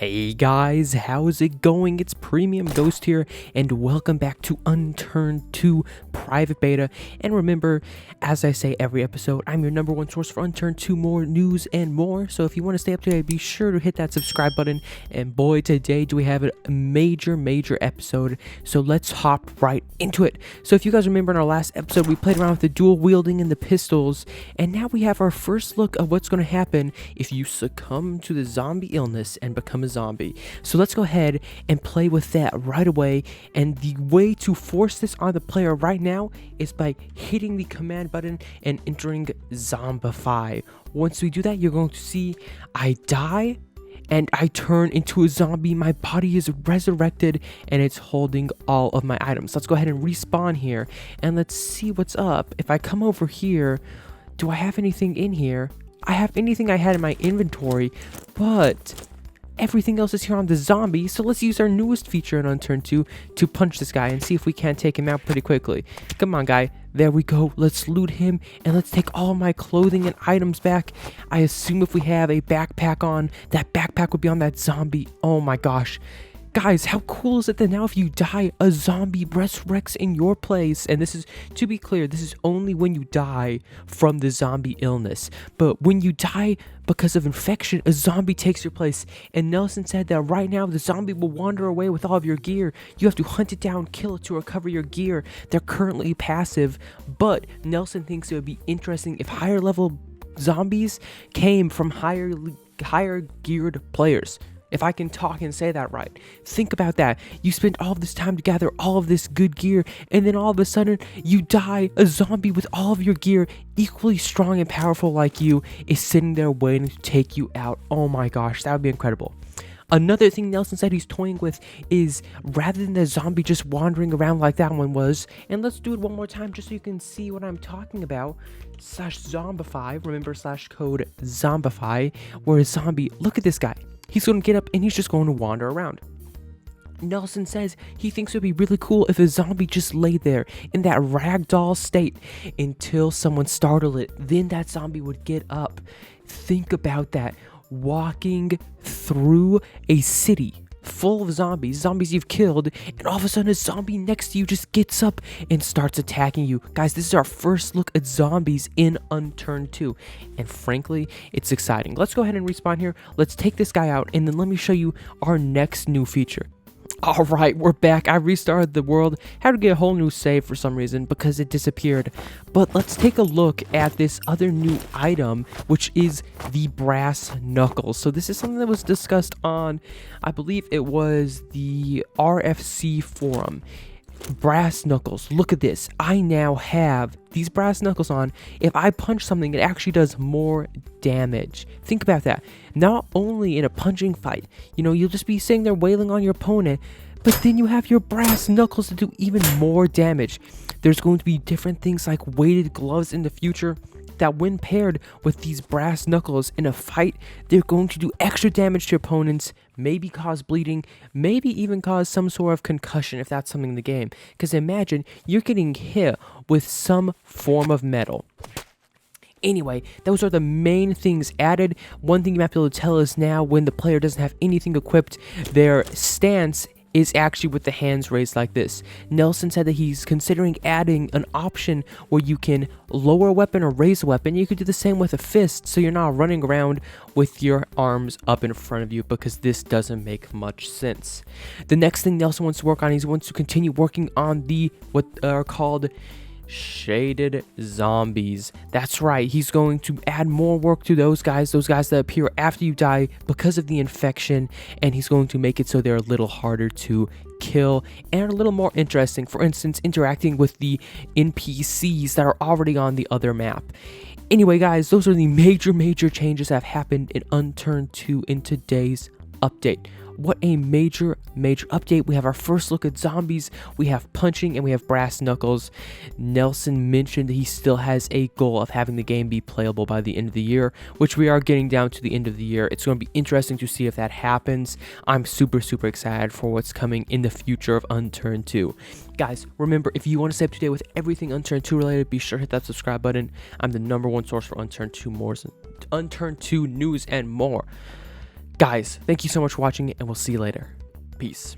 Hey guys, how's it going? It's Premium Ghost here, and welcome back to Unturned 2 Private Beta. And remember, as I say every episode, I'm your number one source for Unturned 2 more news and more. So if you want to stay up to date, be sure to hit that subscribe button. And boy, today do we have a major episode. So let's hop right into it. So if you guys remember in our last episode, we played around with the dual wielding and the pistols, and now we have our first look of what's going to happen if you succumb to the zombie illness and become a zombie. So let's go ahead and play with that right away. And the way to force this on the player right now is by hitting the command button and entering zombify. Once we do that, you're going to see I die and I turn into a zombie. My body is resurrected and it's holding all of my items. Let's go ahead and respawn here and let's see what's up. If I come over here, do I have anything in here? I have anything I had in my inventory, but everything else is here on the zombie. So let's use our newest feature in Unturned 2 to punch this guy and see if we can't take him out pretty quickly. Come on, guy. There we go. Let's loot him and let's take all my clothing and items back. I assume if we have a backpack on, that backpack would be on that zombie. Oh my gosh. Guys, how cool is it that now if you die, a zombie resurrects in your place? And this is, to be clear, this is only when you die from the zombie illness. But when you die because of infection, a zombie takes your place. And Nelson said that right now, the zombie will wander away with all of your gear. You have to hunt it down, kill it to recover your gear. They're currently passive, but Nelson thinks it would be interesting if higher level zombies came from higher geared players. If I can talk and say that right. Think about that. You spend all of this time to gather all of this good gear, and then all of a sudden, you die. A zombie with all of your gear, equally strong and powerful like you, is sitting there waiting to take you out. Oh my gosh, that would be incredible. Another thing Nelson said he's toying with is, rather than the zombie just wandering around like that one was, and let's do it one more time just so you can see what I'm talking about, /zombify, remember /code zombify, where a zombie, look at this guy. He's going to get up and he's just going to wander around. Nelson says he thinks it would be really cool if a zombie just lay there in that ragdoll state until someone startled it. Then that zombie would get up. Think about that. Walking through a city full of zombies you've killed, and all of a sudden a zombie next to you just gets up and starts attacking you. Guys, this is our first look at zombies in Unturned 2, and frankly, it's exciting. Let's go ahead and respawn here. Let's take this guy out, and then let me show you our next new feature. Alright, we're back. I restarted the world, had to get a whole new save for some reason because it disappeared. But let's take a look at this other new item, which is the brass knuckles. So this is something that was discussed on, I believe it was the RFC forum. Brass knuckles. Look at this. I now have these brass knuckles on. If I punch something, it actually does more damage. Think about that. Not only in a punching fight, you'll just be sitting there wailing on your opponent, but then you have your brass knuckles to do even more damage. There's going to be different things like weighted gloves in the future that, when paired with these brass knuckles in a fight, they're going to do extra damage to opponents, maybe cause bleeding, maybe even cause some sort of concussion if that's something in the game. Because imagine you're getting hit with some form of metal. Anyway, those are the main things added. One thing you might be able to tell is now when the player doesn't have anything equipped, their stance is actually with the hands raised like this. Nelson said that he's considering adding an option where you can lower a weapon or raise a weapon. You could do the same with a fist, so you're not running around with your arms up in front of you, because this doesn't make much sense. The next thing Nelson wants to work on is he wants to continue working on the what are called shaded zombies. That's right, he's going to add more work to those guys that appear after you die because of the infection, and he's going to make it so they're a little harder to kill and a little more interesting. For instance, interacting with the NPCs that are already on the other map. Anyway, guys, those are the major changes that have happened in Unturned 2 in today's update. What a major update. We have our first look at zombies, we have punching, and we have brass knuckles. Nelson mentioned he still has a goal of having the game be playable by the end of the year, which we are getting down to the end of the year. It's going to be interesting to see if that happens. I'm super excited for what's coming in the future of Unturned 2. Guys, remember, if you want to stay up to date with everything Unturned 2 related, be sure to hit that subscribe button. I'm the number one source for Unturned 2 news and more. Guys, thank you so much for watching, and we'll see you later. Peace.